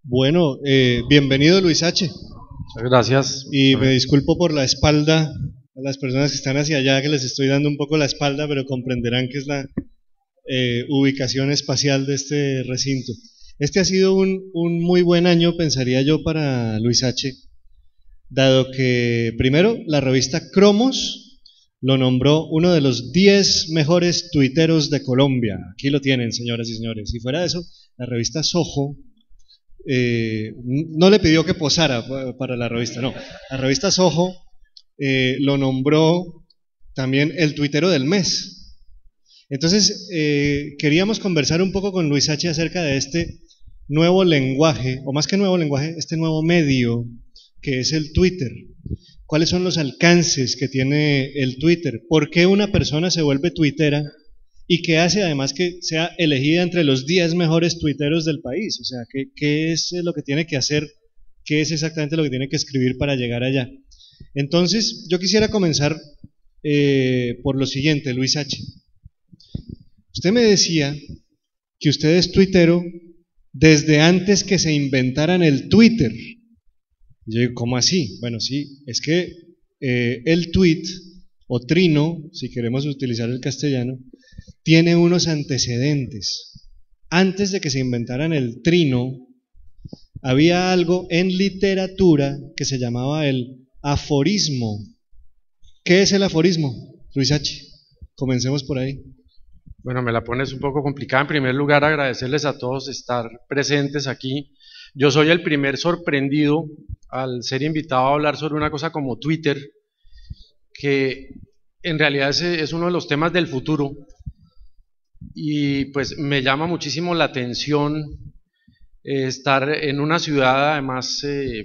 Bueno, bienvenido Luis H. Muchas gracias. Y me disculpo por la espalda a las personas que están hacia allá, que les estoy dando un poco la espalda, pero comprenderán que es la ubicación espacial de este recinto. Este ha sido un muy buen año, pensaría yo, para Luis H., dado que, primero, la revista Cromos lo nombró uno de los 10 mejores tuiteros de Colombia. Aquí lo tienen, señoras y señores. Y fuera de eso, la revista Soho no le pidió que posara para la revista, no. La revista Soho lo nombró también el tuitero del mes. Entonces, queríamos conversar un poco con Luis H. acerca de este nuevo lenguaje, o más que nuevo lenguaje, este nuevo medio que es el Twitter. ¿Cuáles son los alcances que tiene el Twitter? ¿Por qué una persona se vuelve tuitera? Y qué hace además que sea elegida entre los 10 mejores tuiteros del país. O sea, ¿qué es lo que tiene que hacer? ¿Qué es exactamente lo que tiene que escribir para llegar allá? Entonces, yo quisiera comenzar por lo siguiente, Luis H. Usted me decía que usted es tuitero desde antes que se inventaran el Twitter. Yo digo, ¿cómo así? Bueno, sí, es que el tweet, o trino, si queremos utilizar el castellano, tiene unos antecedentes. Antes de que se inventaran el trino, había algo en literatura que se llamaba el aforismo. ¿Qué es el aforismo, Luis H.? Comencemos por ahí. Bueno, me la pones un poco complicada. En primer lugar, agradecerles a todos estar presentes aquí. Yo soy el primer sorprendido al ser invitado a hablar sobre una cosa como Twitter, que en realidad es uno de los temas del futuro. Y pues me llama muchísimo la atención estar en una ciudad además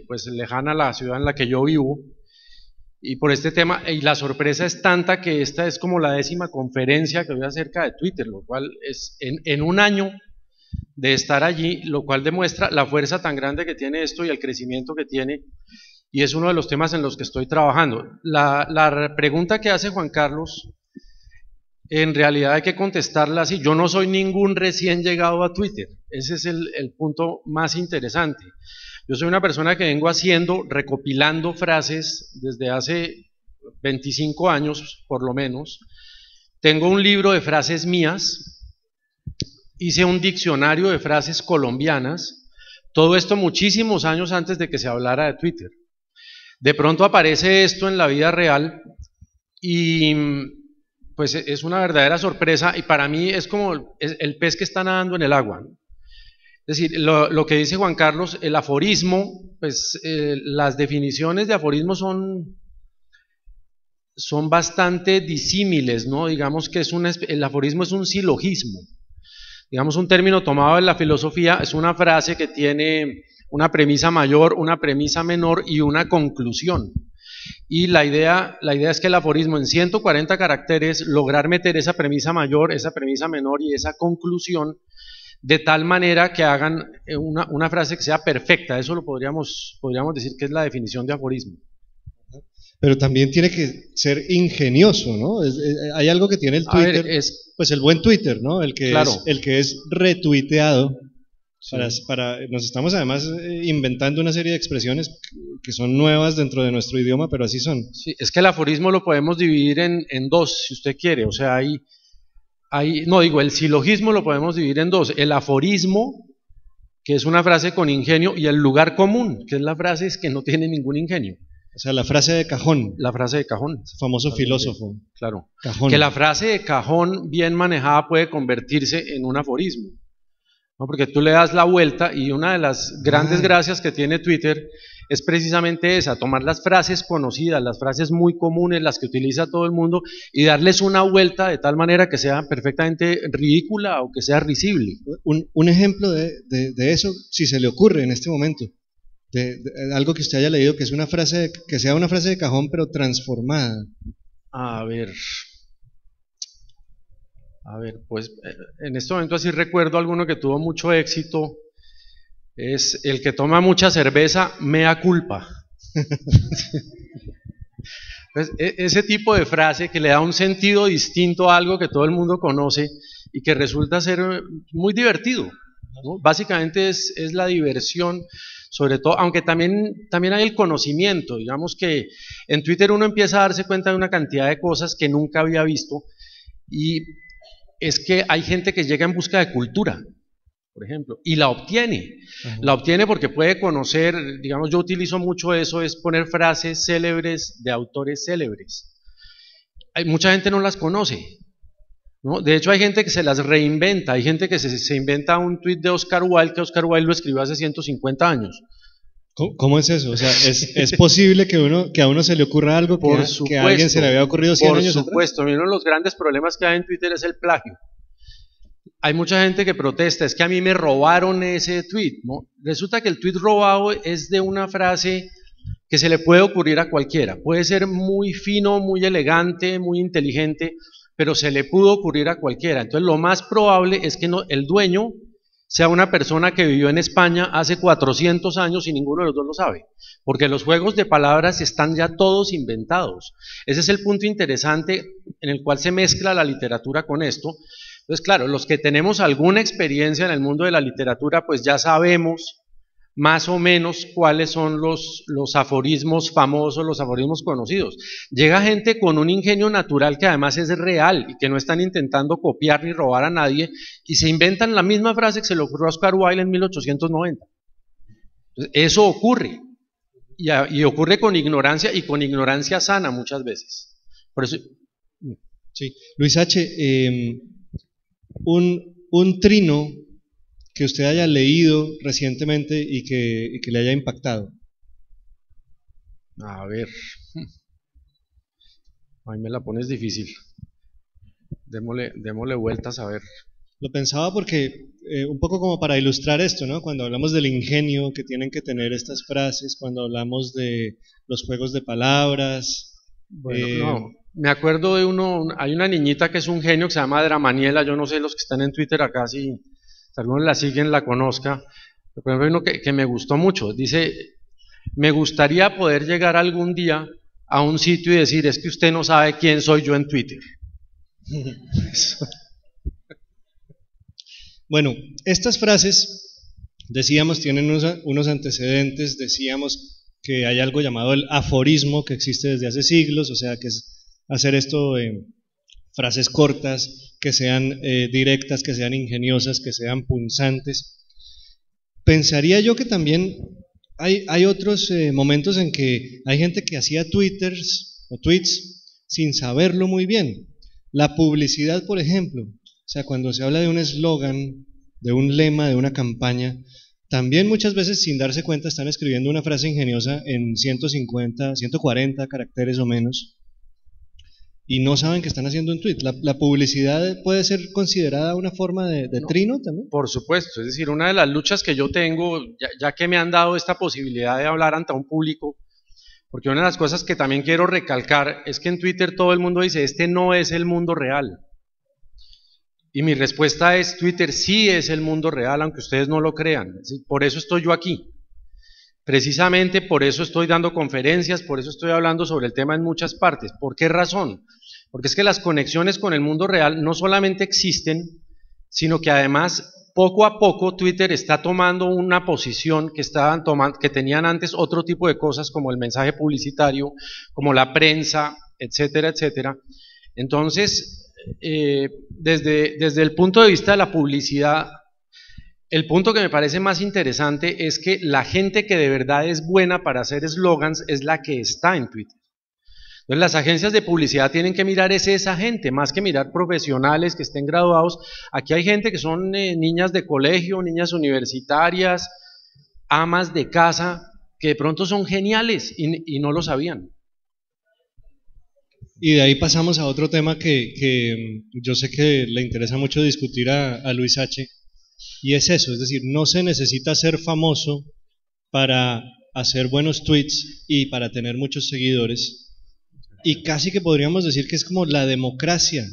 pues lejana a la ciudad en la que yo vivo, y por este tema, y la sorpresa es tanta que esta es como la 10ª conferencia que doy acerca de Twitter, lo cual es en un año de estar allí, lo cual demuestra la fuerza tan grande que tiene esto y el crecimiento que tiene, y es uno de los temas en los que estoy trabajando. La pregunta que hace Juan Carlos, en realidad hay que contestarla así. Yo no soy ningún recién llegado a Twitter, ese es el punto más interesante. Yo soy una persona que vengo recopilando frases desde hace 25 años por lo menos. Tengo un libro de frases mías, hice un diccionario de frases colombianas, todo esto muchísimos años antes de que se hablara de Twitter. De pronto aparece esto en la vida real y pues es una verdadera sorpresa, y para mí es como el pez que está nadando en el agua, ¿no? Es decir, lo que dice Juan Carlos, el aforismo, pues las definiciones de aforismo son bastante disímiles, ¿no? Digamos que el aforismo es un silogismo, digamos un término tomado de la filosofía, es una frase que tiene una premisa mayor, una premisa menor y una conclusión. Y la idea es que el aforismo en 140 caracteres, lograr meter esa premisa mayor, esa premisa menor y esa conclusión, de tal manera que hagan una frase que sea perfecta. Eso lo podríamos decir que es la definición de aforismo. Pero también tiene que ser ingenioso, ¿no? Hay algo que tiene el Twitter, pues el buen Twitter, ¿no? El que es retuiteado. Sí. Nos estamos además inventando una serie de expresiones que son nuevas dentro de nuestro idioma, pero así son. Sí, es que el aforismo lo podemos dividir en dos, si usted quiere. O sea, el silogismo lo podemos dividir en dos: el aforismo, que es una frase con ingenio, y el lugar común, que es la frase que no tiene ningún ingenio. O sea, la frase de cajón. La frase de cajón. El famoso filósofo. Claro. Cajón. Que la frase de cajón bien manejada puede convertirse en un aforismo, ¿no? Porque tú le das la vuelta, y una de las grandes gracias que tiene Twitter es precisamente esa: tomar las frases conocidas, las frases muy comunes, las que utiliza todo el mundo, y darles una vuelta de tal manera que sea perfectamente ridícula o que sea risible. Un ejemplo de eso, si se le ocurre en este momento, de algo que usted haya leído que es una frase, que sea una frase de cajón pero transformada. A ver, pues en este momento así recuerdo alguno que tuvo mucho éxito. Es: el que toma mucha cerveza, mea culpa. Pues, ese tipo de frase que le da un sentido distinto a algo que todo el mundo conoce y que resulta ser muy divertido. ¿no? Básicamente es la diversión, sobre todo, aunque también hay el conocimiento. Digamos que en Twitter uno empieza a darse cuenta de una cantidad de cosas que nunca había visto, y es que hay gente que llega en busca de cultura, por ejemplo, y la obtiene. La obtiene porque puede conocer, digamos, yo utilizo mucho eso, es poner frases célebres de autores célebres. Mucha gente no las conoce, ¿no? De hecho hay gente que se las reinventa, hay gente que se inventa un tuit de Oscar Wilde, que Oscar Wilde lo escribió hace 150 años. ¿Cómo es eso? O sea, ¿es posible que a uno se le ocurra algo que a alguien se le había ocurrido 100 años atrás? Por supuesto, uno de los grandes problemas que hay en Twitter es el plagio. Hay mucha gente que protesta, es que a mí me robaron ese tweet, ¿no? Resulta que el tweet robado es de una frase que se le puede ocurrir a cualquiera, puede ser muy fino, muy elegante, muy inteligente, pero se le pudo ocurrir a cualquiera. Entonces lo más probable es que el dueño sea una persona que vivió en España hace 400 años y ninguno de los dos lo sabe, porque los juegos de palabras están ya todos inventados. Ese es el punto interesante en el cual se mezcla la literatura con esto. Entonces, claro, los que tenemos alguna experiencia en el mundo de la literatura, pues ya sabemos más o menos cuáles son los aforismos famosos, los aforismos conocidos. Llega gente con un ingenio natural que además es real y que no están intentando copiar ni robar a nadie, y se inventan la misma frase que se le ocurrió a Oscar Wilde en 1890. Entonces, eso ocurre, y ocurre con ignorancia, y con ignorancia sana muchas veces. Por eso... Sí. Luis H., un trino que usted haya leído recientemente y que le haya impactado. A ver, ahí me la pones difícil. Démosle vueltas a ver. Lo pensaba porque, un poco como para ilustrar esto, ¿no? Cuando hablamos del ingenio que tienen que tener estas frases, cuando hablamos de los juegos de palabras. Bueno, no, me acuerdo de hay una niñita que es un genio que se llama Dramaniela, yo no sé los que están en Twitter acá si algunos la siguen, la conozca, pero hay uno que me gustó mucho, dice: me gustaría poder llegar algún día a un sitio y decir, es que usted no sabe quién soy yo en Twitter. Bueno, estas frases, decíamos, tienen unos antecedentes, decíamos que hay algo llamado el aforismo que existe desde hace siglos, o sea, que es hacer esto de frases cortas, que sean directas, que sean ingeniosas, que sean punzantes. Pensaría yo que también hay otros momentos en que hay gente que hacía twitters o tweets sin saberlo muy bien. La publicidad, por ejemplo, o sea, cuando se habla de un eslogan, de un lema, de una campaña, también muchas veces sin darse cuenta están escribiendo una frase ingeniosa en 150, 140 caracteres o menos, y no saben que están haciendo un tweet. ¿La publicidad puede ser considerada una forma de trino también? Por supuesto, es decir, una de las luchas que yo tengo, ya que me han dado esta posibilidad de hablar ante un público, porque una de las cosas que también quiero recalcar es que en Twitter todo el mundo dice, este no es el mundo real. Y mi respuesta es, Twitter sí es el mundo real, aunque ustedes no lo crean. Por eso estoy yo aquí. Precisamente por eso estoy dando conferencias, por eso estoy hablando sobre el tema en muchas partes. ¿Por qué razón? Porque es que las conexiones con el mundo real no solamente existen, sino que además poco a poco Twitter está tomando una posición que tenían antes otro tipo de cosas, como el mensaje publicitario, como la prensa, etcétera, etcétera. Entonces, desde el punto de vista de la publicidad, el punto que me parece más interesante es que la gente que de verdad es buena para hacer eslogans es la que está en Twitter. Entonces las agencias de publicidad tienen que mirar esa gente, más que mirar profesionales que estén graduados. Aquí hay gente que son niñas de colegio, niñas universitarias, amas de casa, que de pronto son geniales y no lo sabían. Y de ahí pasamos a otro tema que yo sé que le interesa mucho discutir a Luis H., y es eso, es decir, no se necesita ser famoso para hacer buenos tweets y para tener muchos seguidores, y casi que podríamos decir que es como la democracia.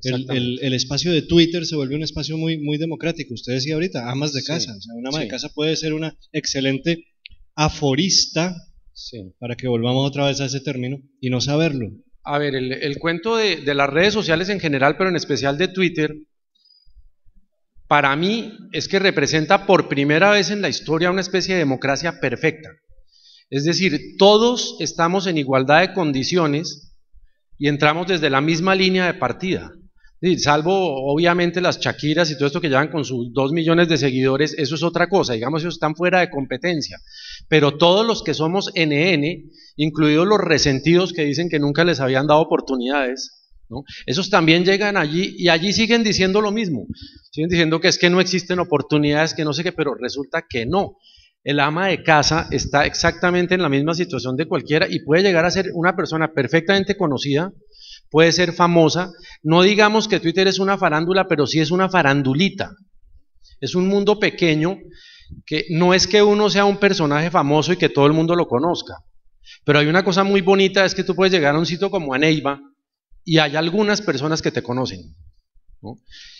El espacio de Twitter se vuelve un espacio muy, muy democrático. Usted decía ahorita, amas de casa, o sea, una ama de casa puede ser una excelente aforista, para que volvamos otra vez a ese término, y no saberlo. A ver, el cuento de las redes sociales en general, pero en especial de Twitter, para mí es que representa por primera vez en la historia una especie de democracia perfecta. Es decir, todos estamos en igualdad de condiciones y entramos desde la misma línea de partida. Salvo obviamente las Shakiras y todo esto que llevan con sus 2 millones de seguidores, eso es otra cosa, digamos, ellos están fuera de competencia, pero todos los que somos NN, incluidos los resentidos que dicen que nunca les habían dado oportunidades, ¿no? Esos también llegan allí y allí siguen diciendo lo mismo, siguen diciendo que es que no existen oportunidades, que no sé qué, pero resulta que no. El ama de casa está exactamente en la misma situación de cualquiera y puede llegar a ser una persona perfectamente conocida, puede ser famosa, no digamos que Twitter es una farándula, pero sí es una farandulita, es un mundo pequeño que no es que uno sea un personaje famoso y que todo el mundo lo conozca, pero hay una cosa muy bonita, es que tú puedes llegar a un sitio como Aneiva y hay algunas personas que te conocen, ¿no?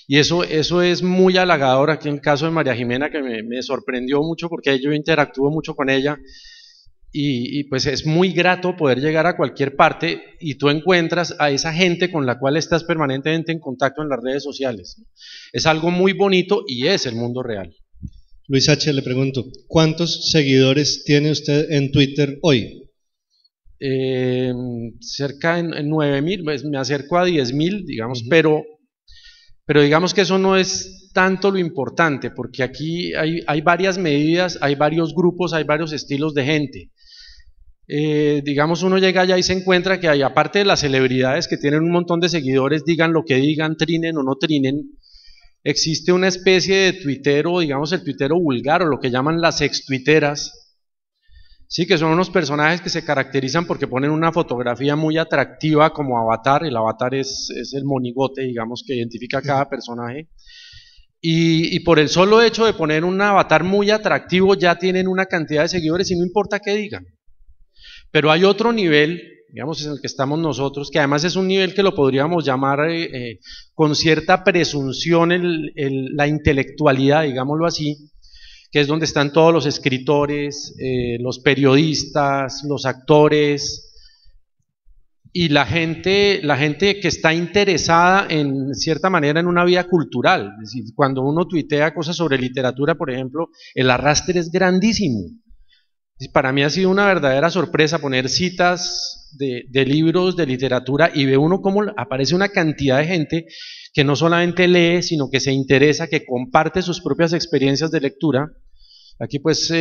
Y eso es muy halagador. Aquí en el caso de María Jimena, que me sorprendió mucho porque yo interactúo mucho con ella, y pues es muy grato poder llegar a cualquier parte y tú encuentras a esa gente con la cual estás permanentemente en contacto en las redes sociales. Es algo muy bonito y es el mundo real. Luis H., le pregunto, ¿cuántos seguidores tiene usted en Twitter hoy? Cerca de 9.000, pues me acerco a 10.000, digamos, pero digamos que eso no es tanto lo importante, porque aquí hay varias medidas, hay varios grupos, hay varios estilos de gente. Digamos, uno llega allá y se encuentra que hay, aparte de las celebridades que tienen un montón de seguidores, digan lo que digan, trinen o no trinen, existe una especie de tuitero, digamos el tuitero vulgar o lo que llaman las extuiteras, sí, que son unos personajes que se caracterizan porque ponen una fotografía muy atractiva como avatar. El avatar es el monigote, digamos, que identifica a cada personaje, y por el solo hecho de poner un avatar muy atractivo ya tienen una cantidad de seguidores y no importa qué digan. Pero hay otro nivel, digamos, en el que estamos nosotros, que además es un nivel que lo podríamos llamar con cierta presunción la intelectualidad, digámoslo así, que es donde están todos los escritores, los periodistas, los actores y la gente que está interesada en cierta manera en una vida cultural. Es decir, cuando uno tuitea cosas sobre literatura, por ejemplo, el arrastre es grandísimo. Para mí ha sido una verdadera sorpresa poner citas de libros de literatura y ve uno cómo aparece una cantidad de gente que no solamente lee, sino que se interesa, que comparte sus propias experiencias de lectura. Aquí pues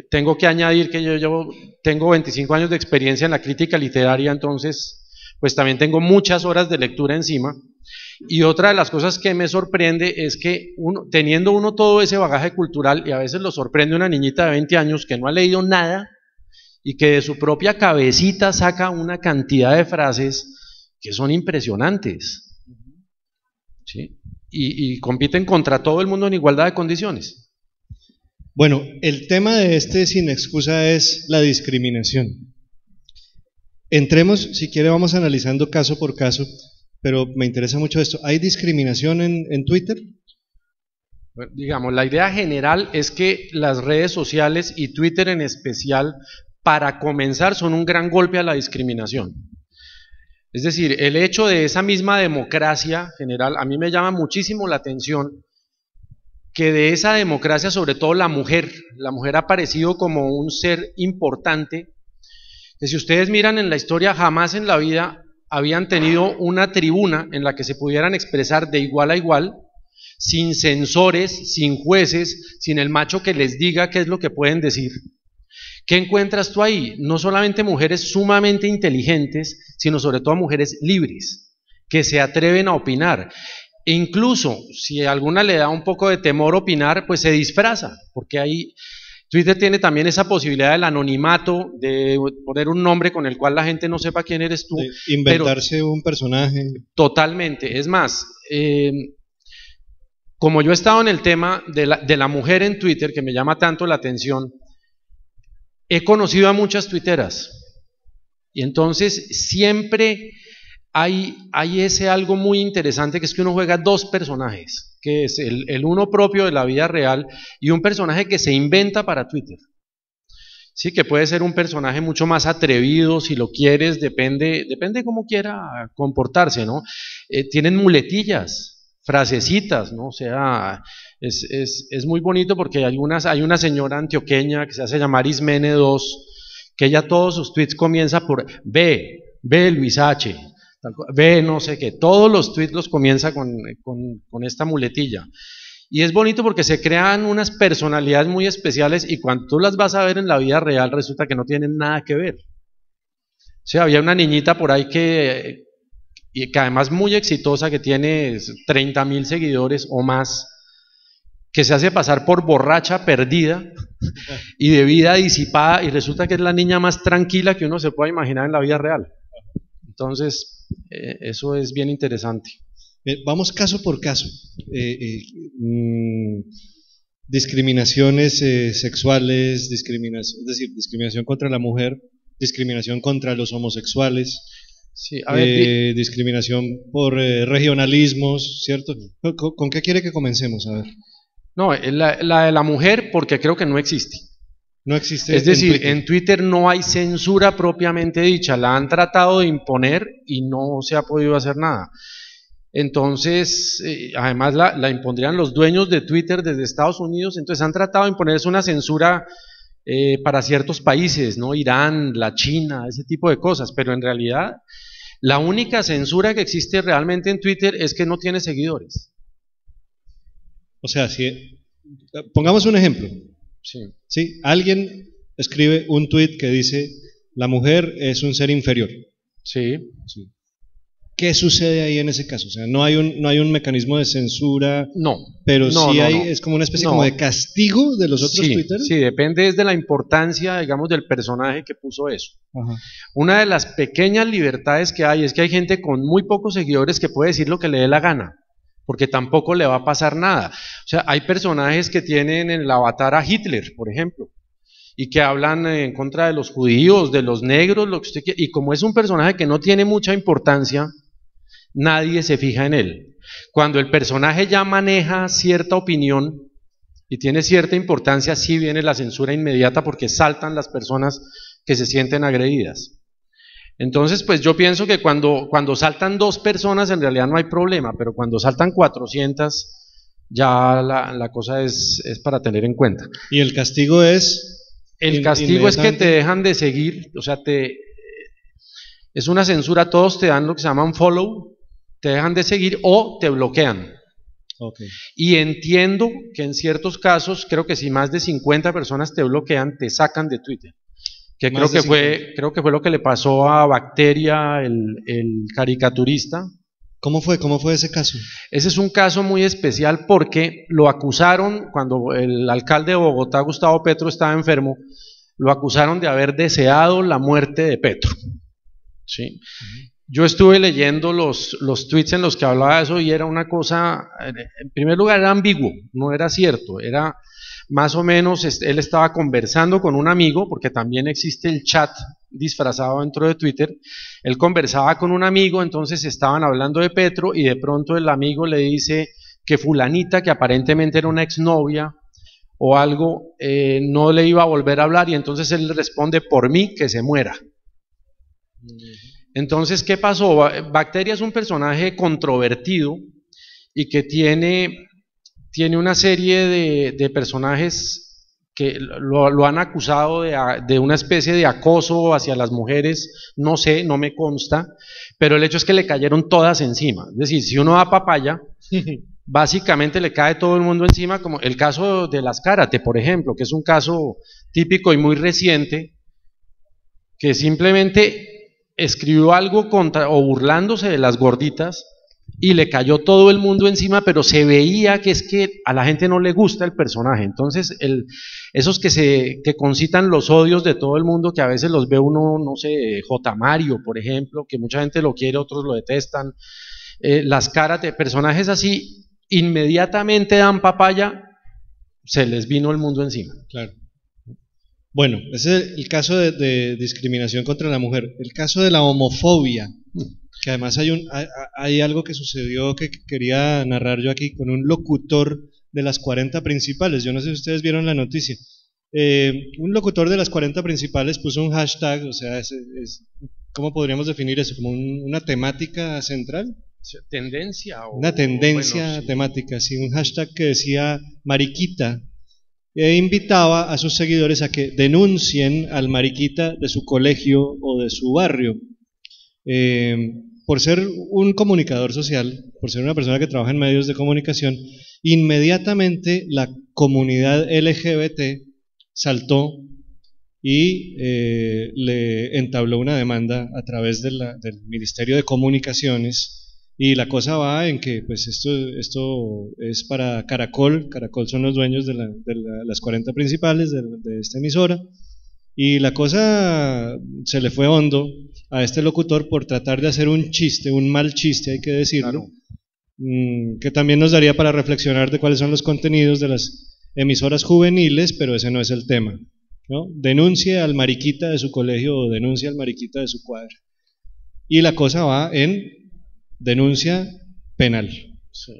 tengo que añadir que yo tengo 25 años de experiencia en la crítica literaria, entonces pues también tengo muchas horas de lectura encima. Y otra de las cosas que me sorprende es que teniendo uno todo ese bagaje cultural, y a veces lo sorprende una niñita de 20 años que no ha leído nada y que de su propia cabecita saca una cantidad de frases que son impresionantes, ¿sí? Y compiten contra todo el mundo en igualdad de condiciones. Bueno, el tema de este Sin Excusa es la discriminación. Entremos, si quiere vamos analizando caso por caso, pero me interesa mucho esto. ¿Hay discriminación en Twitter? Bueno, digamos, la idea general es que las redes sociales y Twitter en especial, para comenzar, son un gran golpe a la discriminación. Es decir, el hecho de esa misma democracia general, a mí me llama muchísimo la atención que de esa democracia, sobre todo la mujer ha aparecido como un ser importante, que si ustedes miran en la historia, jamás en la vida habían tenido una tribuna en la que se pudieran expresar de igual a igual, sin censores, sin jueces, sin el macho que les diga qué es lo que pueden decir. ¿Qué encuentras tú ahí? No solamente mujeres sumamente inteligentes, sino sobre todo mujeres libres, que se atreven a opinar. E incluso, si a alguna le da un poco de temor opinar, pues se disfraza, porque ahí Twitter tiene también esa posibilidad del anonimato, de poner un nombre con el cual la gente no sepa quién eres tú. De inventarse un personaje. Totalmente. Es más, como yo he estado en el tema de la mujer en Twitter, que me llama tanto la atención, he conocido a muchas tuiteras. Y entonces siempre hay ese algo muy interesante, que es que uno juega dos personajes, que es el uno propio de la vida real y un personaje que se inventa para Twitter. Sí, que puede ser un personaje mucho más atrevido, si lo quieres, depende cómo quiera comportarse, ¿no? Tienen muletillas. frasecitas, ¿no? O sea, es muy bonito porque hay una señora antioqueña que se hace llamar Ismene 2, que ella todos sus tweets comienza por ve Luis H, ve no sé qué, todos los tweets los comienza con esta muletilla. Y es bonito porque se crean unas personalidades muy especiales y cuando tú las vas a ver en la vida real resulta que no tienen nada que ver. O sea, había una niñita por ahí que además muy exitosa, que tiene 30.000 seguidores o más, que se hace pasar por borracha perdida y de vida disipada y resulta que es la niña más tranquila que uno se pueda imaginar en la vida real. Entonces, eso es bien interesante. Vamos caso por caso. Discriminaciones sexuales, es decir, discriminación contra la mujer, discriminación contra los homosexuales, sí, a ver, discriminación por regionalismos, ¿cierto? ¿Con qué quiere que comencemos? A ver. No, la de la mujer, porque creo que no existe. No existe. Es decir, en Twitter no hay censura propiamente dicha, la han tratado de imponer y no se ha podido hacer nada. Entonces, además la impondrían los dueños de Twitter desde Estados Unidos, entonces han tratado de imponerse una censura para ciertos países, ¿no? Irán, la China, ese tipo de cosas, pero en realidad la única censura que existe realmente en Twitter es que no tiene seguidores. O sea, pongamos un ejemplo. Sí. ¿Sí? Alguien escribe un tweet que dice, la mujer es un ser inferior. Sí. Sí. ¿Qué sucede ahí en ese caso? O sea, no hay un mecanismo de censura, no, pero sí hay, es como una especie como de castigo de los otros tuiteros. Sí, depende de la importancia, digamos, del personaje que puso eso. Ajá. Una de las pequeñas libertades que hay es que hay gente con muy pocos seguidores que puede decir lo que le dé la gana, porque tampoco le va a pasar nada. O sea, hay personajes que tienen en el avatar a Hitler, por ejemplo, y que hablan en contra de los judíos, de los negros, lo que usted quiera, y como es un personaje que no tiene mucha importancia, nadie se fija en él. Cuando el personaje ya maneja cierta opinión y tiene cierta importancia, sí viene la censura inmediata porque saltan las personas que se sienten agredidas. Entonces, pues yo pienso que cuando saltan 2 personas en realidad no hay problema, pero cuando saltan 400 ya la cosa es para tener en cuenta. ¿Y el castigo es? El castigo es que te dejan de seguir, o sea, es una censura, todos te dan lo que se llama un follow, te dejan de seguir o te bloquean. Okay. Y entiendo que en ciertos casos, creo que si más de 50 personas te bloquean, te sacan de Twitter. Que creo que fue lo que le pasó a Bacteria, el caricaturista. ¿Cómo fue ese caso? Ese es un caso muy especial porque lo acusaron, cuando el alcalde de Bogotá, Gustavo Petro, estaba enfermo, lo acusaron de haber deseado la muerte de Petro. ¿Sí? Yo estuve leyendo los tweets en los que hablaba de eso y era una cosa, en primer lugar era ambiguo, no era cierto, era más o menos, él estaba conversando con un amigo, porque también existe el chat disfrazado dentro de Twitter, él conversaba con un amigo, entonces estaban hablando de Petro y de pronto el amigo le dice que fulanita, que aparentemente era una exnovia o algo, no le iba a volver a hablar y entonces él le responde, por mí que se muera. Entonces, ¿qué pasó? Bacteria es un personaje controvertido y que tiene una serie de personajes que lo han acusado de una especie de acoso hacia las mujeres, no sé, no me consta, pero el hecho es que le cayeron todas encima. Es decir, si uno da papaya, básicamente le cae todo el mundo encima, como el caso de las Karate, por ejemplo, que es un caso típico y muy reciente, que simplemente escribió algo contra o burlándose de las gorditas y le cayó todo el mundo encima, pero se veía que es que a la gente no le gusta el personaje. Entonces, esos que concitan los odios de todo el mundo, que a veces los ve uno, no sé, J. Mario, por ejemplo, que mucha gente lo quiere, otros lo detestan, las caras de personajes así, inmediatamente dan papaya, se les vino el mundo encima. Claro. Bueno, ese es el caso de discriminación contra la mujer. El caso de la homofobia, que además hay algo que sucedió que quería narrar yo aquí con un locutor de las 40 principales. Yo no sé si ustedes vieron la noticia. Un locutor de las 40 principales puso un hashtag, o sea, ¿cómo podríamos definir eso? ¿Como una temática central? ¿Tendencia? Una tendencia bueno, sí. temática, sí, un hashtag que decía mariquita, e invitaba a sus seguidores a que denuncien al mariquita de su colegio o de su barrio. Por ser un comunicador social, por ser una persona que trabaja en medios de comunicación, inmediatamente la comunidad LGBT saltó y le entabló una demanda a través del Ministerio de Comunicaciones, y la cosa va en que pues esto es para Caracol. Caracol son los dueños de las 40 principales de esta emisora, y la cosa se le fue hondo a este locutor por tratar de hacer un chiste, un mal chiste, hay que decirlo, Claro. que también nos daría para reflexionar de cuáles son los contenidos de las emisoras juveniles, pero ese no es el tema, ¿no? Denuncie al mariquita de su colegio o denuncie al mariquita de su cuadra. Y la cosa va en denuncia penal. Sí.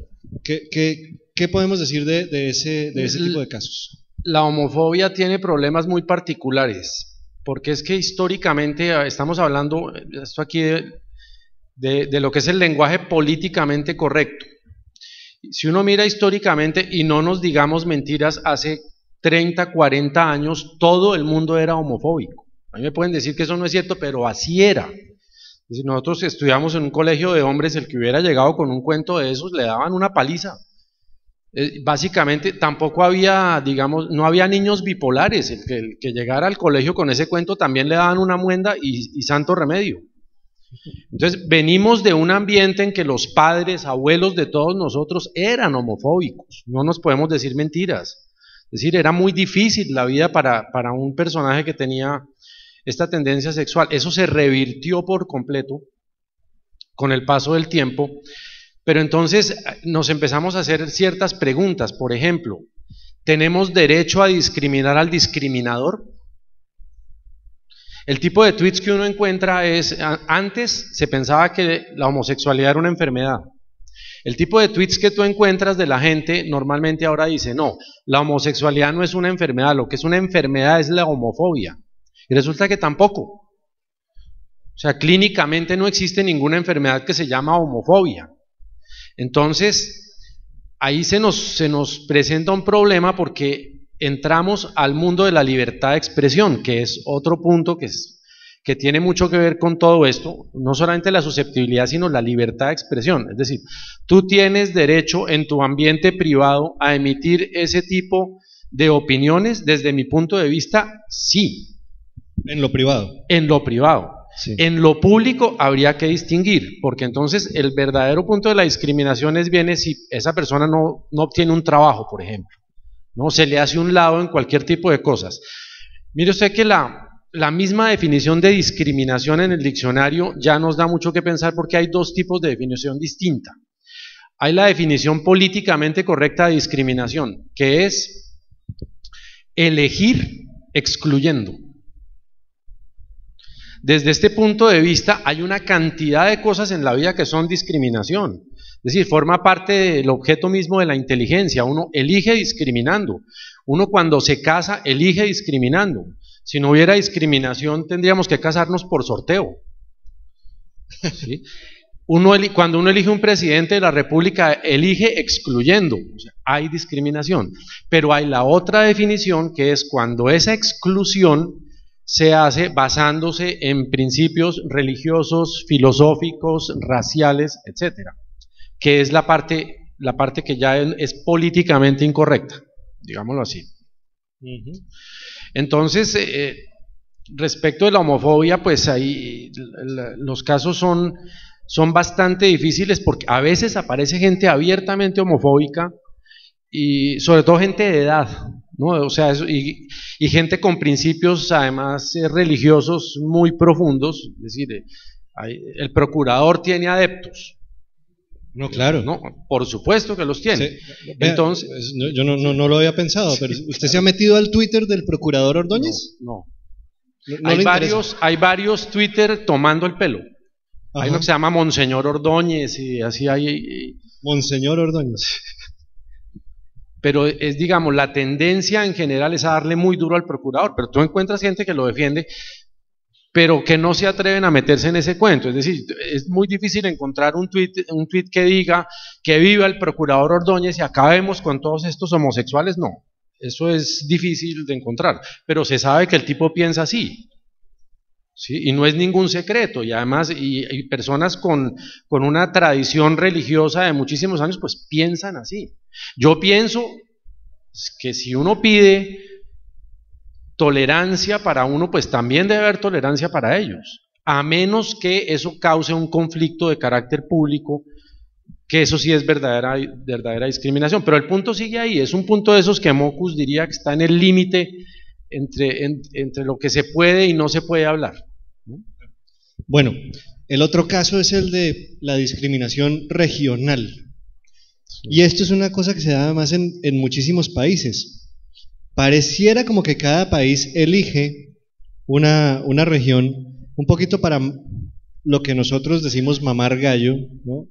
¿Qué podemos decir de ese tipo de casos? La homofobia tiene problemas muy particulares, porque es que históricamente estamos hablando, esto aquí de lo que es el lenguaje políticamente correcto. Si uno mira históricamente, y no nos digamos mentiras, hace 30, 40 años todo el mundo era homofóbico. A mí me pueden decir que eso no es cierto, pero así era. Es decir, nosotros estudiamos en un colegio de hombres, el que hubiera llegado con un cuento de esos le daban una paliza. Básicamente tampoco había, digamos, no había niños bipolares. El que llegara al colegio con ese cuento también le daban una muenda y santo remedio. Entonces venimos de un ambiente en que los padres, abuelos de todos nosotros eran homofóbicos, no nos podemos decir mentiras. Es decir, era muy difícil la vida para un personaje que tenía esta tendencia sexual. Eso se revirtió por completo con el paso del tiempo, pero entonces nos empezamos a hacer ciertas preguntas. Por ejemplo, ¿tenemos derecho a discriminar al discriminador? El tipo de tweets que uno encuentra es, antes se pensaba que la homosexualidad era una enfermedad. El tipo de tweets que tú encuentras de la gente normalmente ahora dice, no, la homosexualidad no es una enfermedad, lo que es una enfermedad es la homofobia. Y resulta que tampoco. O sea, clínicamente no existe ninguna enfermedad que se llama homofobia. Entonces, ahí se nos presenta un problema porque entramos al mundo de la libertad de expresión, que es otro punto que tiene mucho que ver con todo esto, no solamente la susceptibilidad, sino la libertad de expresión. Es decir, tú tienes derecho en tu ambiente privado a emitir ese tipo de opiniones. Desde mi punto de vista, sí. En lo privado. En lo privado. Sí. En lo público habría que distinguir, porque entonces el verdadero punto de la discriminación viene si esa persona no obtiene un trabajo, por ejemplo, no se le hace un lado en cualquier tipo de cosas. Mire usted que la misma definición de discriminación en el diccionario ya nos da mucho que pensar, porque hay dos tipos de definición distinta. Hay la definición políticamente correcta de discriminación, que es elegir excluyendo. Desde este punto de vista hay una cantidad de cosas en la vida que son discriminación. Es decir, forma parte del objeto mismo de la inteligencia. Uno elige discriminando. Uno cuando se casa elige discriminando. Si no hubiera discriminación tendríamos que casarnos por sorteo. ¿Sí? Cuando uno elige un presidente de la República elige excluyendo. O sea, hay discriminación. Pero hay la otra definición, que es cuando esa exclusión se hace basándose en principios religiosos, filosóficos, raciales, etcétera, que es la parte que ya es políticamente incorrecta, digámoslo así. Entonces, respecto de la homofobia, pues ahí los casos son bastante difíciles, porque a veces aparece gente abiertamente homofóbica, y sobre todo gente de edad, ¿no? O sea, y gente con principios además religiosos muy profundos. Es decir, el procurador tiene adeptos. No, claro. No, por supuesto que los tiene. Sí. Entonces, yo no lo había pensado, pero ¿usted se ha metido al Twitter del procurador Ordóñez? No. No Hay varios Twitter tomando el pelo. Ajá. Hay uno que se llama Monseñor Ordóñez y así hay. Monseñor Ordóñez. Pero es, digamos, la tendencia en general es a darle muy duro al procurador, pero tú encuentras gente que lo defiende. pero que no se atreven a meterse en ese cuento. Es decir, es muy difícil encontrar un tweet que diga que viva el procurador Ordóñez y acabemos con todos estos homosexuales. No, eso es difícil de encontrar, pero se sabe que el tipo piensa así, ¿sí? Y no es ningún secreto, y además y personas con una tradición religiosa de muchísimos años pues piensan así. Yo pienso que si uno pide tolerancia para uno, pues también debe haber tolerancia para ellos, a menos que eso cause un conflicto de carácter público, que eso sí es verdadera discriminación. Pero el punto sigue ahí, es un punto de esos que Mockus diría que está en el límite entre lo que se puede y no se puede hablar. Bueno, el otro caso es el de la discriminación regional. Y esto es una cosa que se da además en muchísimos países. Pareciera como que cada país elige una región un poquito para lo que nosotros decimos mamar gallo, ¿no?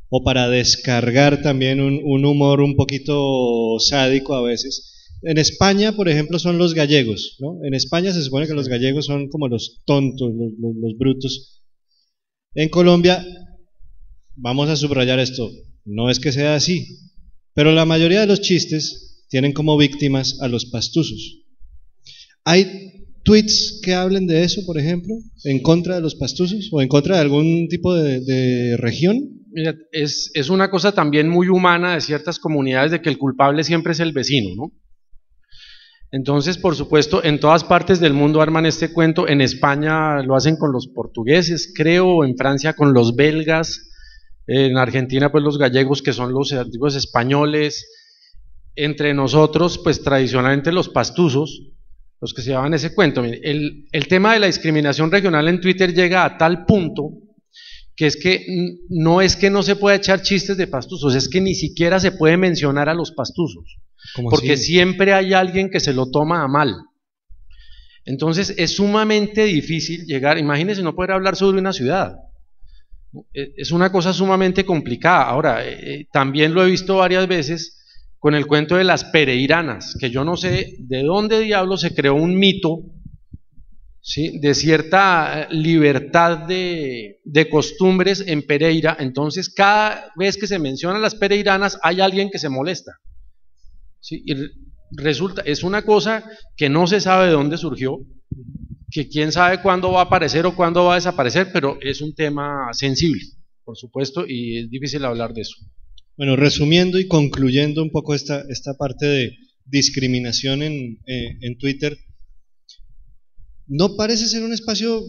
O para descargar también un humor un poquito sádico a veces. En España, por ejemplo, son los gallegos, ¿no? En España se supone que los gallegos son como los tontos, los brutos. En Colombia, vamos a subrayar esto, no es que sea así, pero la mayoría de los chistes tienen como víctimas a los pastusos. ¿Hay tweets que hablen de eso, por ejemplo, en contra de los pastusos o en contra de algún tipo de región? Mira, es una cosa también muy humana de ciertas comunidades de que el culpable siempre es el vecino, ¿no? Entonces, por supuesto, en todas partes del mundo arman este cuento. En España lo hacen con los portugueses, creo, en Francia con los belgas, en Argentina pues los gallegos, que son los antiguos españoles. Entre nosotros, pues tradicionalmente los pastusos, los que se llevaban ese cuento. El tema de la discriminación regional en Twitter llega a tal punto que es que no se puede echar chistes de pastusos, es que ni siquiera se puede mencionar a los pastusos, porque así? siempre hay alguien que se lo toma a mal. Entonces es sumamente difícil llegar, imagínense no poder hablar sobre una ciudad, es una cosa sumamente complicada. Ahora, también lo he visto varias veces con el cuento de las pereiranas, que yo no sé de dónde diablos se creó un mito, ¿sí?, de cierta libertad de costumbres en Pereira. Entonces cada vez que se mencionan las pereiranas hay alguien que se molesta, ¿sí? Y resulta, es una cosa que no se sabe de dónde surgió, que quién sabe cuándo va a aparecer o cuándo va a desaparecer, pero es un tema sensible, por supuesto, y es difícil hablar de eso. Bueno, resumiendo y concluyendo un poco esta parte de discriminación en Twitter, no parece ser un espacio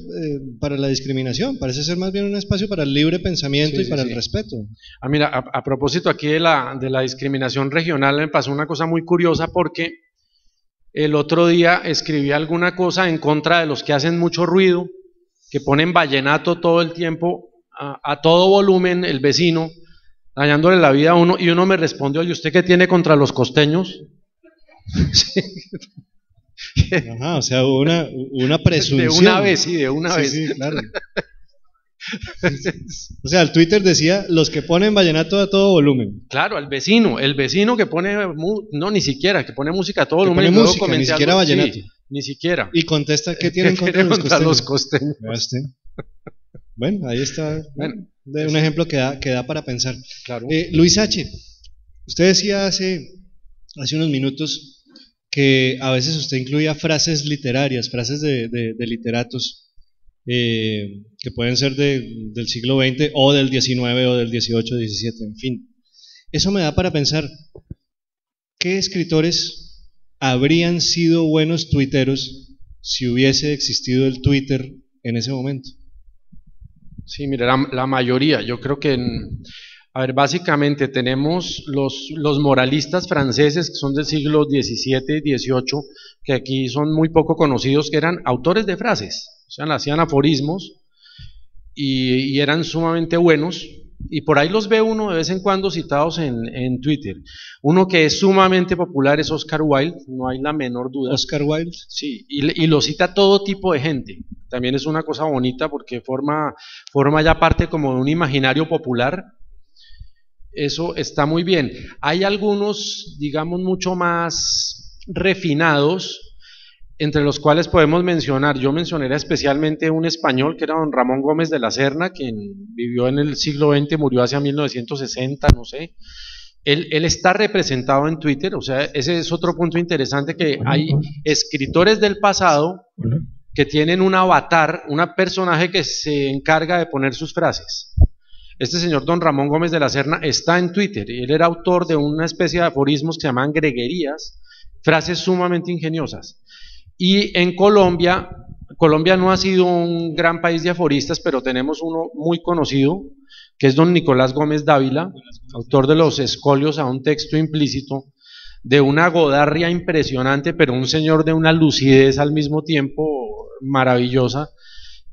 para la discriminación, parece ser más bien un espacio para el libre pensamiento y para el respeto. Mira, a propósito aquí de la discriminación regional, me pasó una cosa muy curiosa, porque el otro día escribí alguna cosa en contra de los que hacen mucho ruido, que ponen vallenato todo el tiempo, a todo volumen, el vecino, dañándole la vida a uno, y uno me respondió: ¿y usted qué tiene contra los costeños? Sí. Ajá, o sea, una presunción. De una vez, sí, de una vez. Sí, claro. O sea, el Twitter decía: los que ponen vallenato a todo volumen. Claro, el vecino que pone, no, ni siquiera, que pone música a todo volumen. Pone música, ni siquiera vallenato. Sí, ni siquiera. Y contesta: ¿qué tienen contra los costeños? Bueno, ahí está. Bueno, un ejemplo que da para pensar. Claro. Luis H., usted decía hace unos minutos que a veces usted incluía frases literarias, frases de literatos que pueden ser del siglo XX o del XIX o del XVIII, XVII, en fin. Eso me da para pensar, ¿qué escritores habrían sido buenos tuiteros si hubiese existido el Twitter en ese momento? Sí, mira, la mayoría, yo creo que, a ver, básicamente tenemos los moralistas franceses, que son del siglo XVII y XVIII, que aquí son muy poco conocidos, que eran autores de frases, o sea, hacían aforismos y eran sumamente buenos, y por ahí los ve uno de vez en cuando citados en Twitter. Uno que es sumamente popular es Oscar Wilde, no hay la menor duda. Oscar Wilde. Sí, y lo cita todo tipo de gente. También es una cosa bonita porque forma ya parte como de un imaginario popular. Eso está muy bien. Hay algunos, digamos, mucho más refinados. entre los cuales podemos mencionar, yo mencionaría especialmente un español que era don Ramón Gómez de la Serna, quien vivió en el siglo XX, murió hacia 1960, no sé. Él está representado en Twitter, o sea, ese es otro punto interesante, que hay escritores del pasado que tienen un avatar, un personaje que se encarga de poner sus frases. Este señor don Ramón Gómez de la Serna está en Twitter, y él era autor de una especie de aforismos que se llaman greguerías, frases sumamente ingeniosas. Y en Colombia no ha sido un gran país de aforistas, pero tenemos uno muy conocido, que es don Nicolás Gómez Dávila, autor de los Escolios a un texto implícito, de una godarria impresionante, pero un señor de una lucidez al mismo tiempo maravillosa,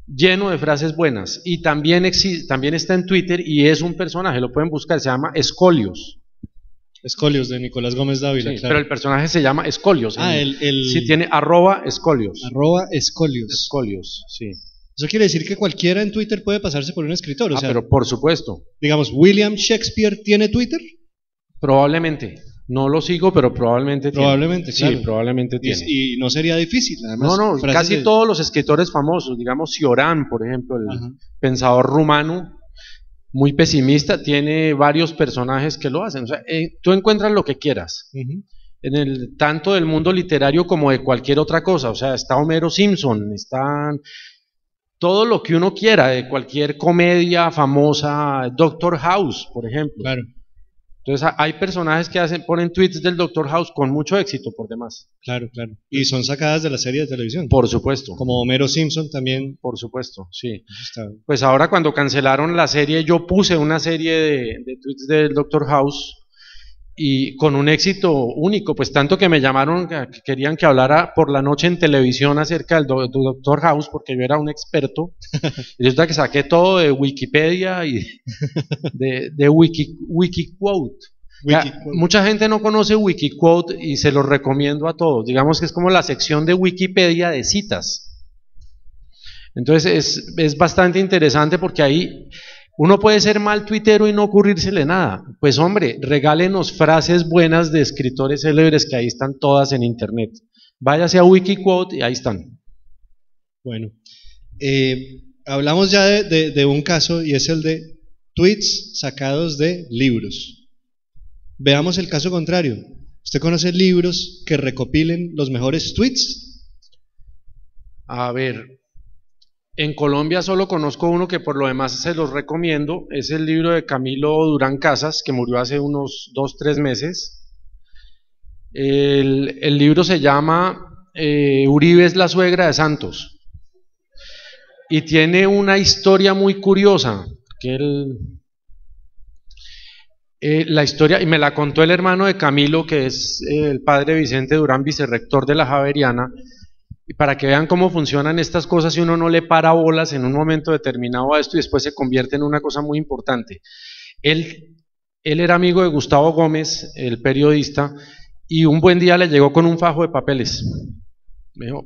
lleno de frases buenas. Y también está en Twitter y es un personaje, lo pueden buscar, se llama Escolios. Escolios, de Nicolás Gómez Dávila, Sí, claro. pero el personaje se llama Escolios. Sí, tiene @Escolios. @Escolios. Escolios, sí. Eso quiere decir que cualquiera en Twitter puede pasarse por un escritor. O sea, pero por supuesto. Digamos, ¿William Shakespeare tiene Twitter? Probablemente. No lo sigo, pero probablemente tiene. Probablemente, claro. Sí, probablemente tiene. Y no sería difícil, además. No, casi todos los escritores famosos, digamos Cioran, por ejemplo, el pensador rumano, muy pesimista, tiene varios personajes que lo hacen. O sea, tú encuentras lo que quieras, tanto del mundo literario como de cualquier otra cosa. O sea, está Homero Simpson, están todo lo que uno quiera, de cualquier comedia famosa, Doctor House, por ejemplo. Claro. Entonces hay personajes que ponen tweets del Doctor House con mucho éxito por demás. Claro, claro. Y son sacadas de la serie de televisión. Por supuesto. Como Homero Simpson también. Por supuesto, sí. Está... Pues ahora cuando cancelaron la serie, yo puse una serie de tweets del Doctor House y con un éxito único, pues tanto que me llamaron, que querían que hablara por la noche en televisión acerca del Doctor House, porque yo era un experto. Y resulta que saqué todo de Wikipedia y de Wikiquote. Mucha gente no conoce Wikiquote y se lo recomiendo a todos. Digamos que es como la sección de Wikipedia de citas. Entonces es bastante interesante porque ahí uno puede ser mal tuitero y no ocurrírsele nada. Pues hombre, regálenos frases buenas de escritores célebres, que ahí están todas en internet. Váyase a Wikiquote y ahí están. Bueno, hablamos ya de un caso, y es el de tweets sacados de libros. Veamos el caso contrario. ¿Usted conoce libros que recopilen los mejores tweets? A ver, en Colombia solo conozco uno que por lo demás se los recomiendo, es el libro de Camilo Durán Casas, que murió hace unos 2-3 meses. El libro se llama Uribe es la suegra de Santos, y tiene una historia muy curiosa, que la historia, y me la contó el hermano de Camilo, que es el padre Vicente Durán, vicerrector de la Javeriana, y para que vean cómo funcionan estas cosas, si uno no le para bolas en un momento determinado a esto y después se convierte en una cosa muy importante. Él era amigo de Gustavo Gómez, el periodista, y un buen día le llegó con un fajo de papeles. Me dijo,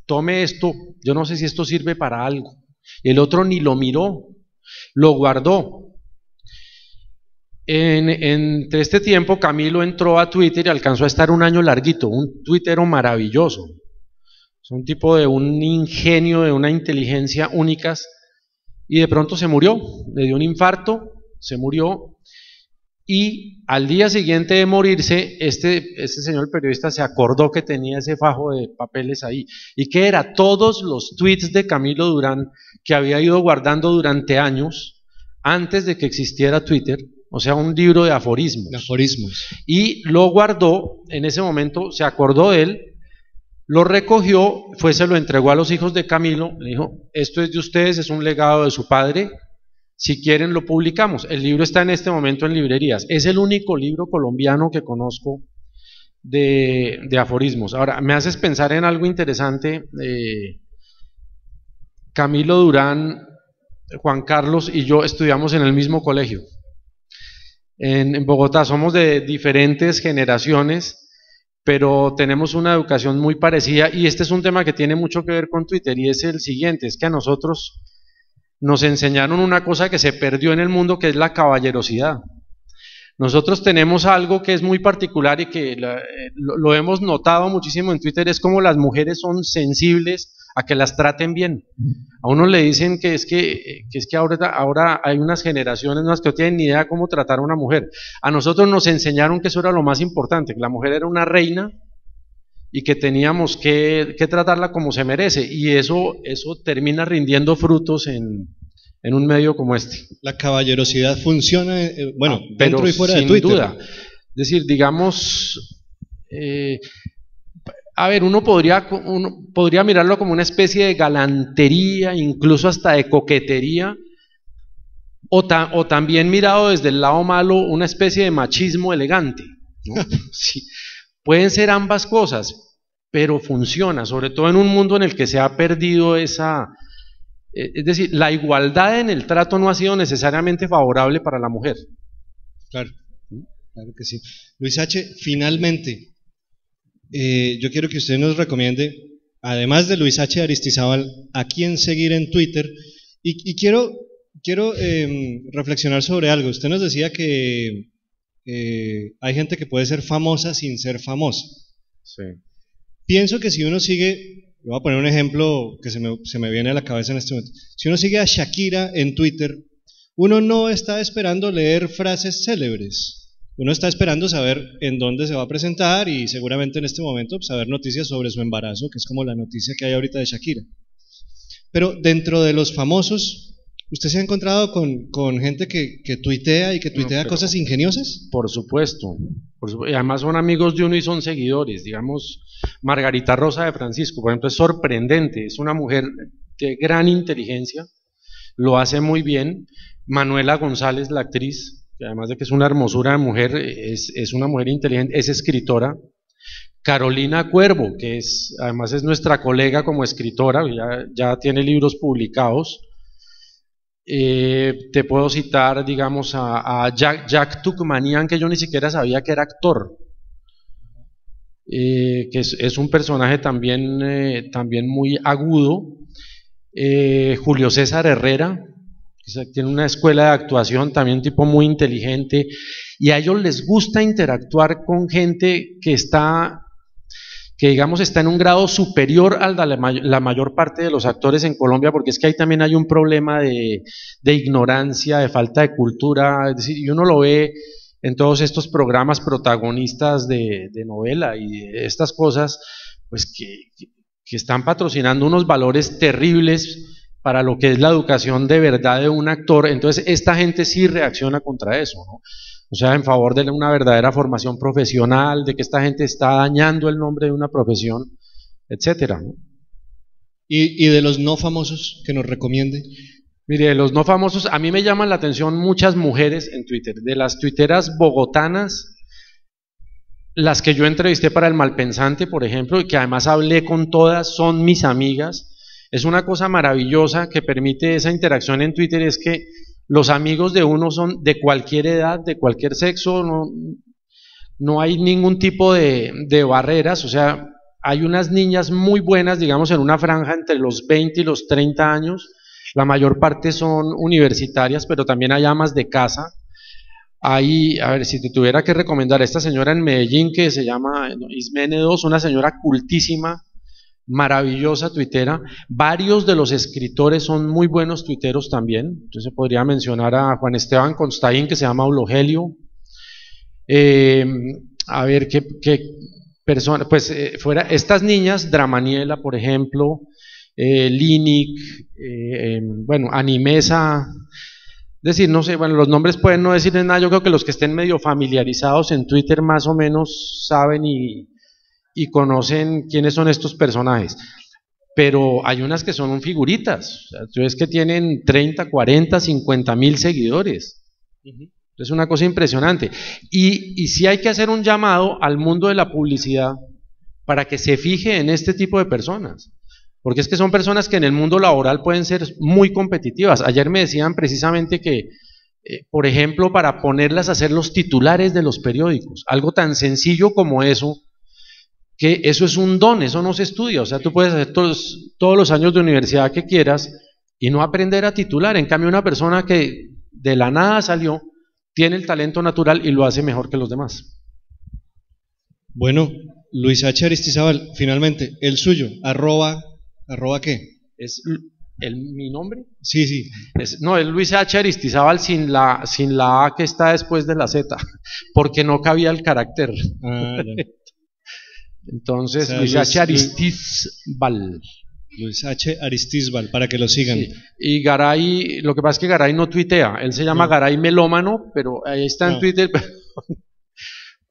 tome esto, yo no sé si esto sirve para algo. Y el otro ni lo miró, lo guardó. Entre este tiempo Camilo entró a Twitter y alcanzó a estar un año larguito, un tuitero maravilloso. Es un tipo de un ingenio, de una inteligencia únicas, y de pronto se murió, le dio un infarto, se murió, y al día siguiente de morirse, este señor periodista se acordó que tenía ese fajo de papeles ahí, y que era todos los tweets de Camilo Durán que había ido guardando durante años, antes de que existiera Twitter, o sea, un libro de aforismos. Y lo guardó, en ese momento se acordó de él, lo recogió, se lo entregó a los hijos de Camilo, le dijo, esto es de ustedes, es un legado de su padre, si quieren lo publicamos. El libro está en este momento en librerías, es el único libro colombiano que conozco de aforismos. Ahora, me haces pensar en algo interesante. Camilo Durán, Juan Carlos y yo estudiamos en el mismo colegio en Bogotá, somos de diferentes generaciones, pero tenemos una educación muy parecida, y este es un tema que tiene mucho que ver con Twitter, y es el siguiente, es que a nosotros nos enseñaron una cosa que se perdió en el mundo, que es la caballerosidad. Nosotros tenemos algo que es muy particular y que lo hemos notado muchísimo en Twitter, es como las mujeres son sensibles a que las traten bien. A uno le dicen que es que ahora hay unas generaciones nuevas que no tienen ni idea cómo tratar a una mujer. A nosotros nos enseñaron que eso era lo más importante, que la mujer era una reina y que teníamos que tratarla como se merece, y eso termina rindiendo frutos en un medio como este. La caballerosidad funciona, bueno, pero dentro y fuera de sin Twitter. duda. Es decir, digamos, a ver, uno podría mirarlo como una especie de galantería, incluso hasta de coquetería, o también mirado desde el lado malo, una especie de machismo elegante, ¿no? Sí. Pueden ser ambas cosas, pero funciona, sobre todo en un mundo en el que se ha perdido esa... Es decir, la igualdad en el trato no ha sido necesariamente favorable para la mujer. Claro, claro que sí. Luis H., finalmente, yo quiero que usted nos recomiende, además de Luis H. Aristizábal, a quién seguir en Twitter, y quiero reflexionar sobre algo. Usted nos decía que hay gente que puede ser famosa sin ser famosa. Sí. Pienso que si uno sigue... Voy a poner un ejemplo que se me viene a la cabeza en este momento. Si uno sigue a Shakira en Twitter, uno no está esperando leer frases célebres. Uno está esperando saber en dónde se va a presentar y seguramente en este momento saber noticias sobre su embarazo, que es como la noticia que hay ahorita de Shakira. Pero dentro de los famosos, ¿usted se ha encontrado con gente que tuitea y que tuitea cosas ingeniosas? Por supuesto. Y además son amigos de uno y son seguidores. Digamos, Margarita Rosa de Francisco, por ejemplo, es sorprendente, es una mujer de gran inteligencia, lo hace muy bien. Manuela González, la actriz, que además de que es una hermosura de mujer, es una mujer inteligente, es escritora. Carolina Cuervo, que además es nuestra colega como escritora, ya tiene libros publicados. Te puedo citar, digamos, a Jack Tukmanian, que yo ni siquiera sabía que era actor, que es un personaje también muy agudo. Julio César Herrera, que tiene una escuela de actuación, también un tipo muy inteligente, y a ellos les gusta interactuar con gente que digamos está en un grado superior al de la mayor parte de los actores en Colombia, porque es que ahí también hay un problema de ignorancia, de falta de cultura, es decir, y uno lo ve en todos estos programas protagonistas de novela y de estas cosas, pues que están patrocinando unos valores terribles para lo que es la educación de verdad de un actor. Entonces esta gente sí reacciona contra eso, ¿no? O sea, en favor de una verdadera formación profesional, de que esta gente está dañando el nombre de una profesión, etcétera, ¿no? ¿Y de los no famosos que nos recomiende? Mire, de los no famosos, a mí me llaman la atención muchas mujeres en Twitter. De las tuiteras bogotanas, las que yo entrevisté para El Malpensante, por ejemplo, y que además hablé con todas, son mis amigas. Es una cosa maravillosa que permite esa interacción en Twitter, es que los amigos de uno son de cualquier edad, de cualquier sexo, no hay ningún tipo de barreras. O sea, hay unas niñas muy buenas, digamos, en una franja entre los 20 y los 30 años, la mayor parte son universitarias, pero también hay amas de casa. Hay, a ver, si te tuviera que recomendar a esta señora en Medellín que se llama Ismene II, una señora cultísima, maravillosa tuitera. Varios de los escritores son muy buenos tuiteros también. Entonces se podría mencionar a Juan Esteban Constaín, que se llama Eulogelio. A ver qué persona, pues fuera estas niñas, Dramaniela, por ejemplo, Linic, bueno, Animesa. Es decir, no sé, bueno, los nombres pueden no decirles nada. Yo creo que los que estén medio familiarizados en Twitter más o menos saben y conocen quiénes son estos personajes, pero hay unas que son figuritas, o sea, es que tienen 30, 40, 50 mil seguidores. Es una cosa impresionante, y sí hay que hacer un llamado al mundo de la publicidad para que se fije en este tipo de personas, porque es que son personas que en el mundo laboral pueden ser muy competitivas. Ayer me decían precisamente que por ejemplo, para ponerlas a hacer los titulares de los periódicos, algo tan sencillo como eso, que eso es un don, eso no se estudia. O sea, tú puedes hacer todos los años de universidad que quieras y no aprender a titular. En cambio, una persona que de la nada salió tiene el talento natural y lo hace mejor que los demás. Bueno, Luis H. Aristizábal, finalmente, el suyo, arroba ¿qué? ¿Es mi nombre? Sí, sí. No, es Luis H. Aristizábal sin la A que está después de la Z, porque no cabía el carácter. Ya. Entonces, O sea, Luis H. Aristizábal. Luis H. Aristizábal, para que lo sigan. Sí. Y Garay, lo que pasa es que Garay no tuitea, él se llama Garay Melómano, pero ahí está en Twitter,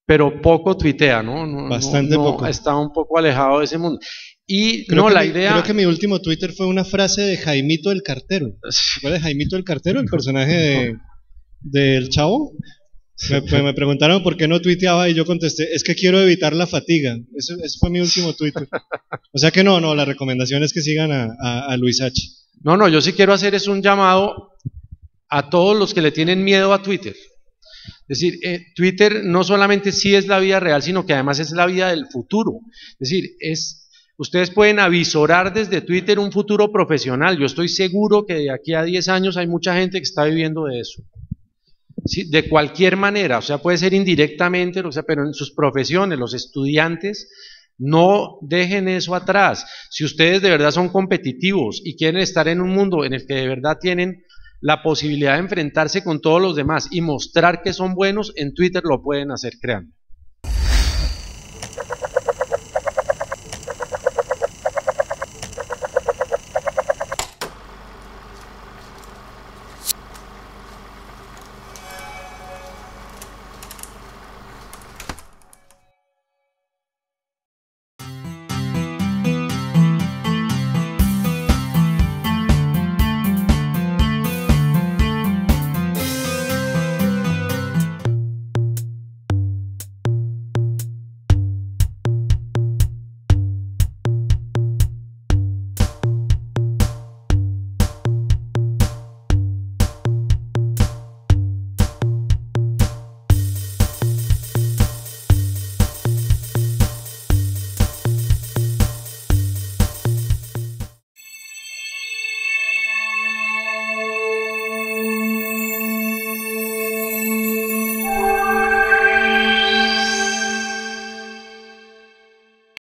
pero poco tuitea, ¿no? Bastante poco. Está un poco alejado de ese mundo. Y creo idea... que mi último Twitter fue una frase de Jaimito el Cartero. ¿Cuál es Jaimito el Cartero? El personaje del Chavo. Me preguntaron por qué no tuiteaba y yo contesté, es que quiero evitar la fatiga. Eso fue mi último Twitter. O sea que no, la recomendación es que sigan a Luis H. No, yo sí quiero hacer es un llamado a todos los que le tienen miedo a Twitter. Es decir, Twitter no solamente sí es la vida real, sino que además es la vida del futuro. Es decir, ustedes pueden avisorar desde Twitter un futuro profesional. Yo estoy seguro que de aquí a 10 años hay mucha gente que está viviendo de eso. Sí, de cualquier manera, o sea, puede ser indirectamente, o sea, pero en sus profesiones, los estudiantes, no dejen eso atrás. Si ustedes de verdad son competitivos y quieren estar en un mundo en el que de verdad tienen la posibilidad de enfrentarse con todos los demás y mostrar que son buenos, en Twitter lo pueden hacer, créanme.